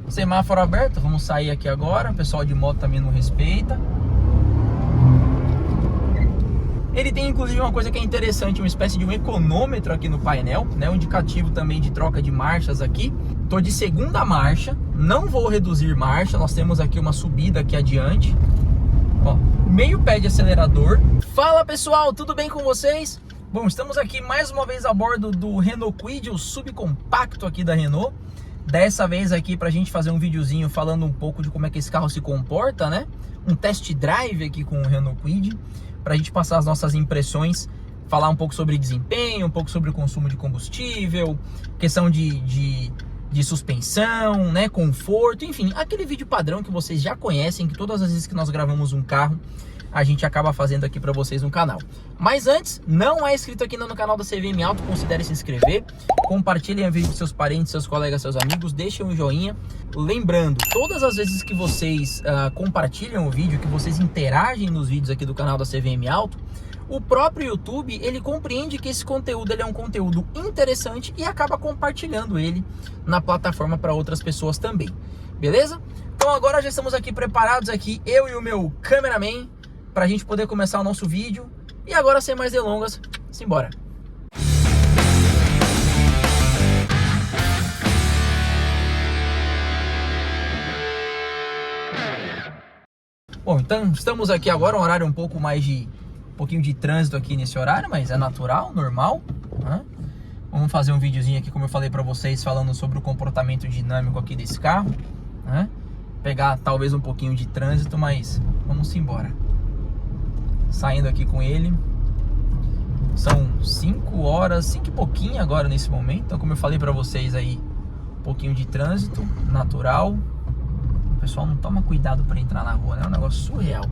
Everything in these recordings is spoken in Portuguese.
Semáforo aberto, vamos sair aqui agora. O pessoal de moto também não respeita. Ele tem inclusive uma coisa que é interessante, uma espécie de um econômetro aqui no painel, né? Um indicativo também de troca de marchas aqui. Tô de segunda marcha, não vou reduzir marcha. Nós temos aqui uma subida aqui adiante. Ó, meio pé de acelerador. Fala pessoal, tudo bem com vocês? Bom, estamos aqui mais uma vez a bordo do Renault Kwid, o subcompacto aqui da Renault. Dessa vez aqui pra gente fazer um videozinho falando um pouco de como é que esse carro se comporta, né? Um test drive aqui com o Renault Kwid, pra gente passar as nossas impressões, falar um pouco sobre desempenho, um pouco sobre o consumo de combustível, questão de suspensão, né, conforto, enfim, aquele vídeo padrão que vocês já conhecem, que todas as vezes que nós gravamos um carro, a gente acaba fazendo aqui para vocês no canal. Mas antes, não é inscrito aqui no canal da CVM Auto, considere se inscrever, compartilhem o vídeo com seus parentes, seus colegas, seus amigos, deixem um joinha. Lembrando, todas as vezes que vocês compartilham o vídeo, que vocês interagem nos vídeos aqui do canal da CVM Auto, o próprio YouTube, ele compreende que esse conteúdo ele é um conteúdo interessante e acaba compartilhando ele na plataforma para outras pessoas também, beleza? Então agora já estamos aqui preparados aqui, eu e o meu cameraman, para a gente poder começar o nosso vídeo. E agora, sem mais delongas, simbora! Bom, então estamos aqui agora, um horário um pouquinho de trânsito aqui nesse horário, mas é natural, normal, né? Vamos fazer um videozinho aqui, como eu falei para vocês, falando sobre o comportamento dinâmico aqui desse carro, né? Pegar talvez um pouquinho de trânsito, mas vamos embora. Saindo aqui com ele. São 5 horas, 5 e pouquinho agora nesse momento. Então, como eu falei para vocês aí, um pouquinho de trânsito natural. O pessoal não toma cuidado para entrar na rua, né? É um negócio surreal.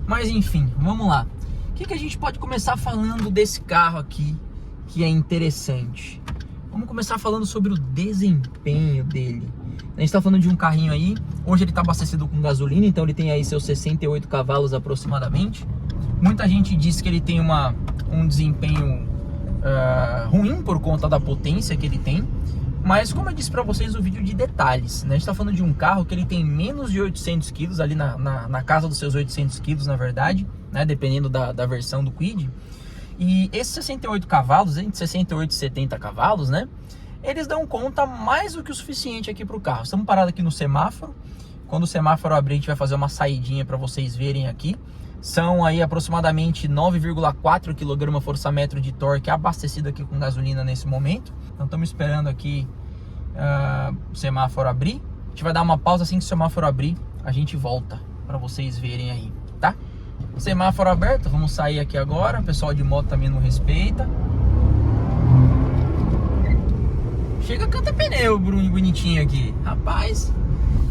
Mas enfim, vamos lá. O que a gente pode começar falando desse carro aqui que é interessante? Vamos começar falando sobre o desempenho dele. A gente está falando de um carrinho aí. Hoje ele está abastecido com gasolina, então ele tem aí seus 68 cavalos aproximadamente. Muita gente diz que ele tem um desempenho ruim por conta da potência que ele tem. Mas como eu disse para vocês no vídeo de detalhes, né? A gente está falando de um carro que ele tem menos de 800 quilos, ali na casa dos seus 800 quilos, na verdade, né? Dependendo da versão do Kwid. E esses 68 cavalos, entre 68 e 70 cavalos, né? Eles dão conta mais do que o suficiente aqui para o carro. Estamos parados aqui no semáforo. Quando o semáforo abrir, a gente vai fazer uma saidinha para vocês verem aqui. São aí aproximadamente 9,4 kgfm de torque abastecido aqui com gasolina nesse momento. Então estamos esperando aqui o semáforo abrir. A gente vai dar uma pausa, assim que o semáforo abrir, a gente volta para vocês verem aí, tá? Semáforo aberto, vamos sair aqui agora. O pessoal de moto também não respeita. Chega, canta pneu, bonitinho aqui. Rapaz,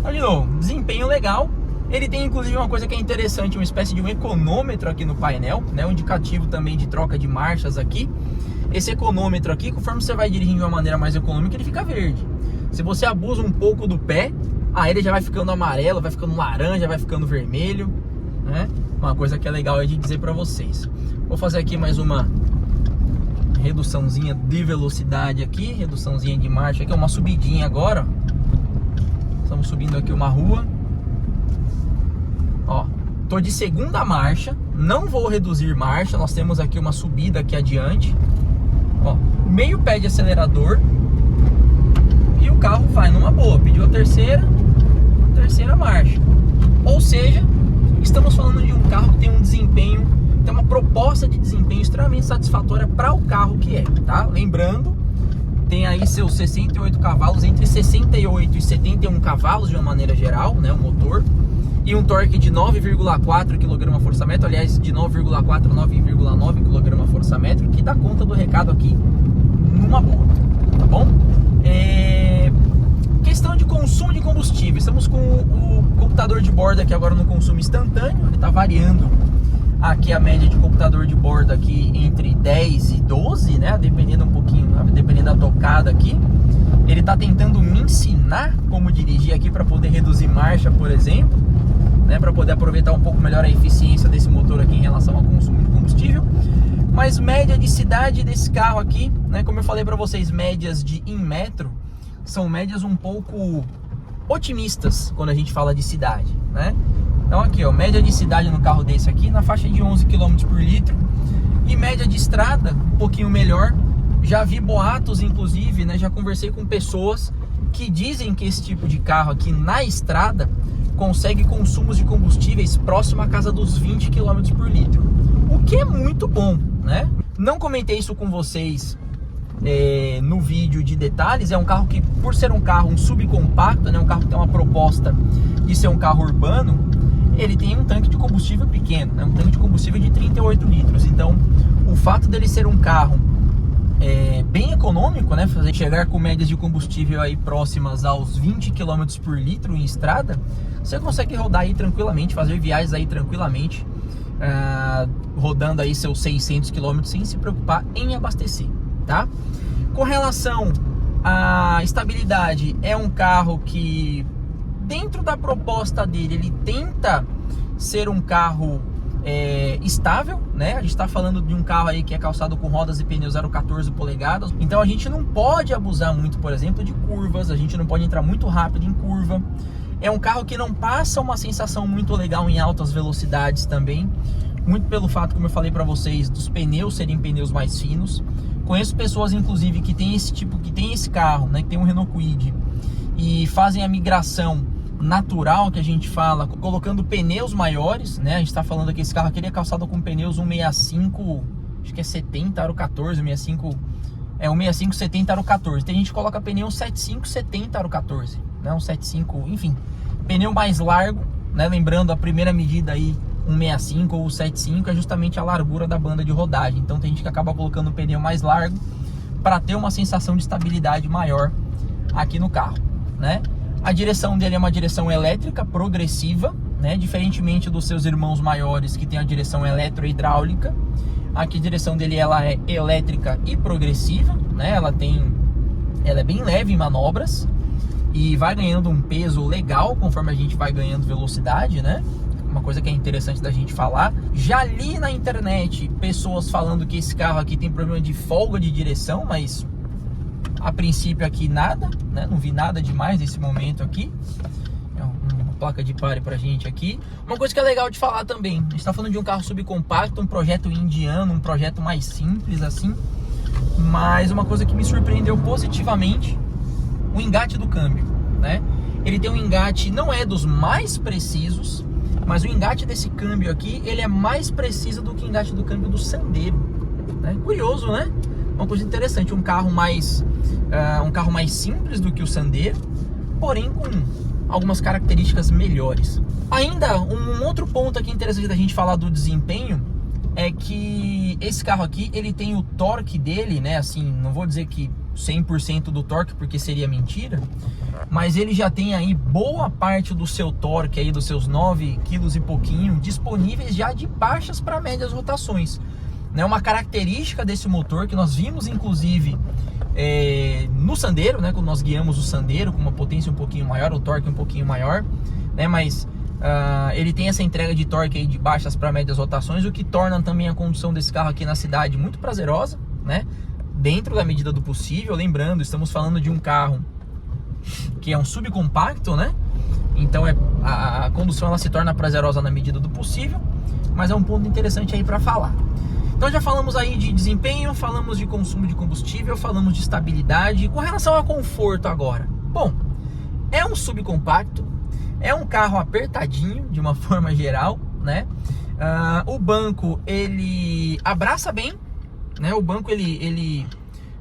olha de novo, desempenho legal. Ele tem inclusive uma coisa que é interessante, uma espécie de um econômetro aqui no painel, né? Um indicativo também de troca de marchas aqui. Esse econômetro aqui, conforme você vai dirigindo de uma maneira mais econômica, ele fica verde. Se você abusa um pouco do pé, aí ele já vai ficando amarelo, vai ficando laranja, vai ficando vermelho, né? Uma coisa que é legal aí de dizer pra vocês. Vou fazer aqui mais uma reduçãozinha de velocidade aqui, reduçãozinha de marcha aqui, uma subidinha agora. Estamos subindo aqui uma rua. Ó, tô de segunda marcha, não vou reduzir marcha. Nós temos aqui uma subida aqui adiante. Ó, meio pé de acelerador. E o carro vai numa boa. Pediu a terceira marcha. Ou seja, estamos falando de um carro que tem um desempenho, tem uma proposta de desempenho extremamente satisfatória para o carro que é, tá? Lembrando, tem aí seus 68 cavalos, entre 68 e 71 cavalos de uma maneira geral, né? O motor. E um torque de 9,4 kgfm, aliás, de 9,4 a 9,9 kgfm, que dá conta do recado aqui numa boa, tá bom? Questão de consumo de combustível. Estamos com o computador de bordo aqui agora no consumo instantâneo. Ele está variando aqui a média de computador de bordo aqui entre 10 e 12, né? Dependendo um pouquinho, dependendo da tocada aqui. Ele está tentando me ensinar como dirigir aqui para poder reduzir marcha, por exemplo, né, para poder aproveitar um pouco melhor a eficiência desse motor aqui em relação ao consumo de combustível. Mas média de cidade desse carro aqui, né, como eu falei para vocês, médias em metro, são médias um pouco otimistas quando a gente fala de cidade, né? Então aqui, ó, média de cidade no carro desse aqui na faixa de 11 km por litro e média de estrada um pouquinho melhor. Já vi boatos, inclusive, né? Já conversei com pessoas que dizem que esse tipo de carro aqui na estrada consegue consumos de combustíveis próximo à casa dos 20 km por litro, o que é muito bom, né? Não comentei isso com vocês no vídeo de detalhes. É um carro que, por ser um carro, um subcompacto, né, um carro que tem uma proposta de ser um carro urbano, ele tem um tanque de combustível pequeno, né, um tanque de combustível de 38 litros. Então, o fato dele ser um carro bem econômico, né, chegar com médias de combustível aí próximas aos 20 km por litro em estrada, você consegue rodar aí tranquilamente, fazer viagens aí tranquilamente, rodando aí seus 600 km sem se preocupar em abastecer, tá? Com relação à estabilidade, é um carro que, dentro da proposta dele, ele tenta ser um carro estável, né? A gente está falando de um carro aí que é calçado com rodas e pneus 0,14 polegadas, então a gente não pode abusar muito, por exemplo, de curvas, a gente não pode entrar muito rápido em curva. É um carro que não passa uma sensação muito legal em altas velocidades também, muito pelo fato, como eu falei para vocês, dos pneus serem pneus mais finos. Conheço pessoas, inclusive, que tem esse carro, né, que tem um Renault Kwid, e fazem a migração natural, que a gente fala, colocando pneus maiores, né? A gente está falando que esse carro aqui ele é calçado com pneus 165, acho que é 70 aro 14, 165, 165 70 aro 14. Tem gente que coloca pneu 75 70 aro 14, né? Um 75, enfim, pneu mais largo, né? Lembrando, a primeira medida aí, 165 ou 75 é justamente a largura da banda de rodagem. Então tem gente que acaba colocando o pneu mais largo para ter uma sensação de estabilidade maior aqui no carro, né? A direção dele é uma direção elétrica progressiva, né? Diferentemente dos seus irmãos maiores que tem a direção eletro-hidráulica. Aqui a direção dele ela é elétrica e progressiva, né? Ela é bem leve em manobras e vai ganhando um peso legal conforme a gente vai ganhando velocidade, né? Uma coisa que é interessante da gente falar. Já li na internet pessoas falando que esse carro aqui tem problema de folga de direção, mas a princípio aqui nada, né? Não vi nada demais nesse momento aqui. Uma placa de pare pra gente aqui. Uma coisa que é legal de falar também, a gente tá falando de um carro subcompacto, um projeto indiano, um projeto mais simples assim, mas uma coisa que me surpreendeu positivamente, o engate do câmbio, né? Ele tem um engate, não é dos mais precisos, mas o engate desse câmbio aqui, ele é mais preciso do que o engate do câmbio do Sandero, né? Curioso, né? Uma coisa interessante, um carro mais simples do que o Sandero, porém com algumas características melhores. Ainda um outro ponto aqui interessante da gente falar do desempenho é que esse carro aqui, ele tem o torque dele, né? Assim, não vou dizer que 100% do torque, porque seria mentira, mas ele já tem aí boa parte do seu torque aí, dos seus 9 kg e pouquinho, disponíveis já de baixas para médias rotações. É uma característica desse motor que nós vimos, inclusive, no Sandero, né? Quando nós guiamos o Sandero com uma potência um pouquinho maior, o torque um pouquinho maior, né? Mas ele tem essa entrega de torque aí de baixas para médias rotações, o que torna também a condução desse carro aqui na cidade muito prazerosa, né? Dentro da medida do possível. Lembrando, estamos falando de um carro que é um subcompacto, né? Então a condução ela se torna prazerosa na medida do possível, mas é um ponto interessante aí para falar. Então já falamos aí de desempenho, falamos de consumo de combustível, falamos de estabilidade. Com relação a conforto agora, bom, é um subcompacto, é um carro apertadinho de uma forma geral, né? O banco ele abraça bem, né? O banco ele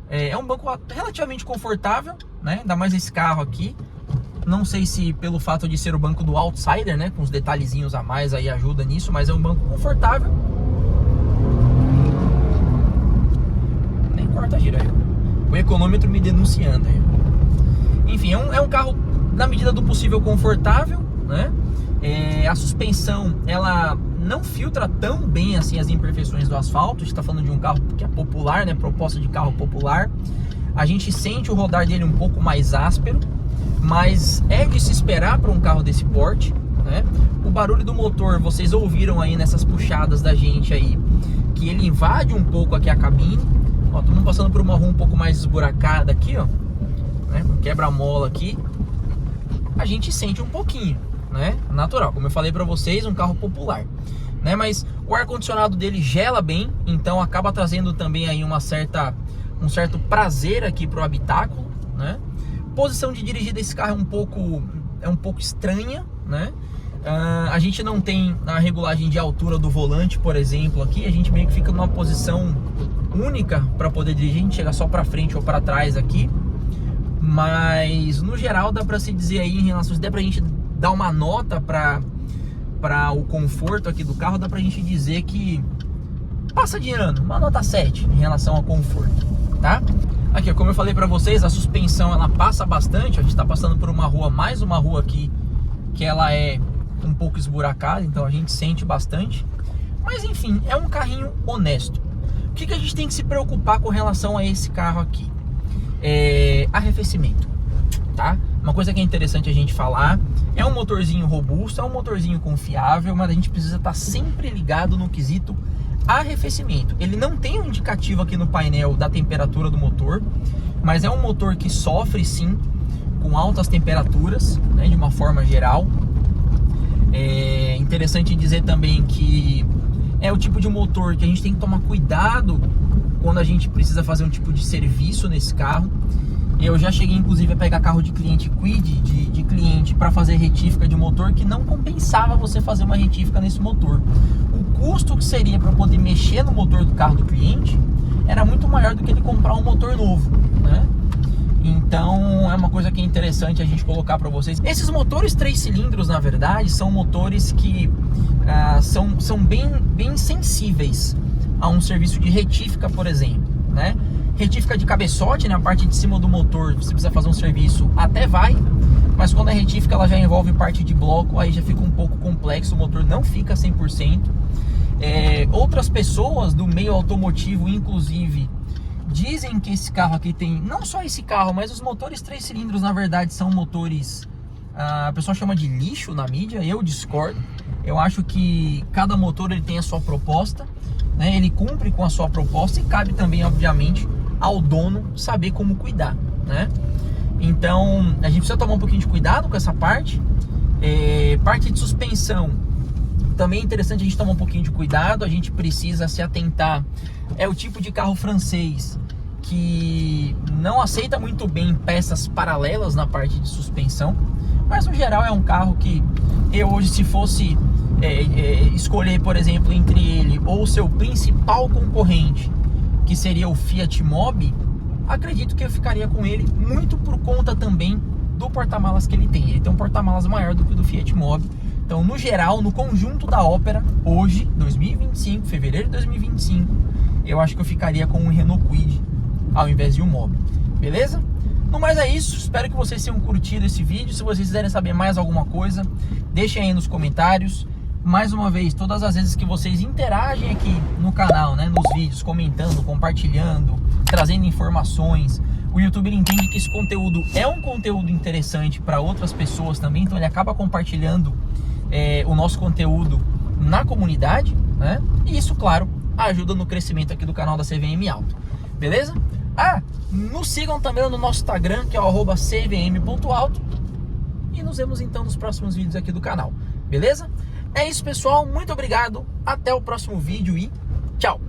é um banco relativamente confortável, né? Ainda mais esse carro aqui. Não sei se pelo fato de ser o banco do Outsider, né? Com os detalhezinhos a mais aí ajuda nisso, mas é um banco confortável. Nem corta gira aí. O econômetro me denunciando aí. Enfim, é um carro na medida do possível confortável, né? A suspensão ela não filtra tão bem assim as imperfeições do asfalto. A gente está falando de um carro que é popular, né? Proposta de carro popular. A gente sente o rodar dele um pouco mais áspero, mas é de se esperar para um carro desse porte, né? O barulho do motor, vocês ouviram aí nessas puxadas da gente aí, que ele invade um pouco aqui a cabine. Ó, estamos passando por uma rua um pouco mais esburacada aqui, ó, né? Quebra-mola aqui. a gente sente um pouquinho, né? Natural, como eu falei para vocês, um carro popular, né? Mas o ar-condicionado dele gela bem, então acaba trazendo também aí um certo prazer aqui pro habitáculo, né? Posição de dirigir desse carro é um pouco estranha, né? A gente não tem a regulagem de altura do volante, por exemplo, aqui. A gente meio que fica numa posição única para poder dirigir. A gente chega só para frente ou para trás aqui. Mas no geral dá para se dizer aí, em relação, se der pra gente dar uma nota para o conforto aqui do carro, dá pra gente dizer que passa de ano, uma nota 7 em relação ao conforto, tá? Aqui, como eu falei para vocês, a suspensão ela passa bastante. A gente tá passando por uma rua, mais uma rua aqui, que ela é um pouco esburacada, então a gente sente bastante. Mas enfim, é um carrinho honesto. O que a gente tem que se preocupar com relação a esse carro aqui? Arrefecimento, tá? Uma coisa que é interessante a gente falar, é um motorzinho robusto, é um motorzinho confiável, mas a gente precisa estar sempre ligado no quesito arrefecimento. Ele não tem um indicativo aqui no painel da temperatura do motor, mas é um motor que sofre sim com altas temperaturas, né, de uma forma geral. É interessante dizer também que é o tipo de motor que a gente tem que tomar cuidado quando a gente precisa fazer um tipo de serviço nesse carro. Eu já cheguei inclusive a pegar carro de cliente, quid de cliente, para fazer retífica de motor, que não compensava você fazer uma retífica nesse motor. O custo que seria para poder mexer no motor do carro do cliente era muito maior do que ele comprar um motor novo, né? Então é uma coisa que é interessante a gente colocar para vocês. Esses motores 3 cilindros, na verdade, são motores que são bem sensíveis a um serviço de retífica, por exemplo, né? Retífica de cabeçote, né? A parte de cima do motor, você precisa fazer um serviço, até vai, mas quando é retífica ela já envolve parte de bloco, aí já fica um pouco complexo, o motor não fica 100%. Outras pessoas do meio automotivo, inclusive, dizem que esse carro aqui tem, não só esse carro, mas os motores 3 cilindros, na verdade, são motores, a pessoa chama de lixo na mídia. Eu discordo. Eu acho que cada motor ele tem a sua proposta, né? Ele cumpre com a sua proposta e cabe também, obviamente, ao dono saber como cuidar, né? Então, a gente precisa tomar um pouquinho de cuidado com essa parte. Parte de suspensão, também é interessante a gente tomar um pouquinho de cuidado. A gente precisa se atentar. É o tipo de carro francês que não aceita muito bem peças paralelas na parte de suspensão, mas no geral é um carro que eu hoje, se fosse escolher, por exemplo, entre ele ou o seu principal concorrente, que seria o Fiat Mobi, acredito que eu ficaria com ele, muito por conta também do porta-malas que ele tem. Ele tem um porta-malas maior do que o do Fiat Mobi. Então, no geral, no conjunto da Opera, hoje, 2025, fevereiro de 2025, eu acho que eu ficaria com um Renault Kwid ao invés de um Mobi, beleza? No mais é isso, espero que vocês tenham curtido esse vídeo. Se vocês quiserem saber mais alguma coisa, deixem aí nos comentários. Mais uma vez, todas as vezes que vocês interagem aqui no canal, né, nos vídeos, comentando, compartilhando, trazendo informações, o YouTube ele entende que esse conteúdo é um conteúdo interessante para outras pessoas também, então ele acaba compartilhando o nosso conteúdo na comunidade, né? E isso, claro, ajuda no crescimento aqui do canal da CVM Auto, beleza? Nos sigam também no nosso Instagram, que é o @cvm.auto, e nos vemos então nos próximos vídeos aqui do canal, beleza? É isso, pessoal, muito obrigado, até o próximo vídeo e tchau!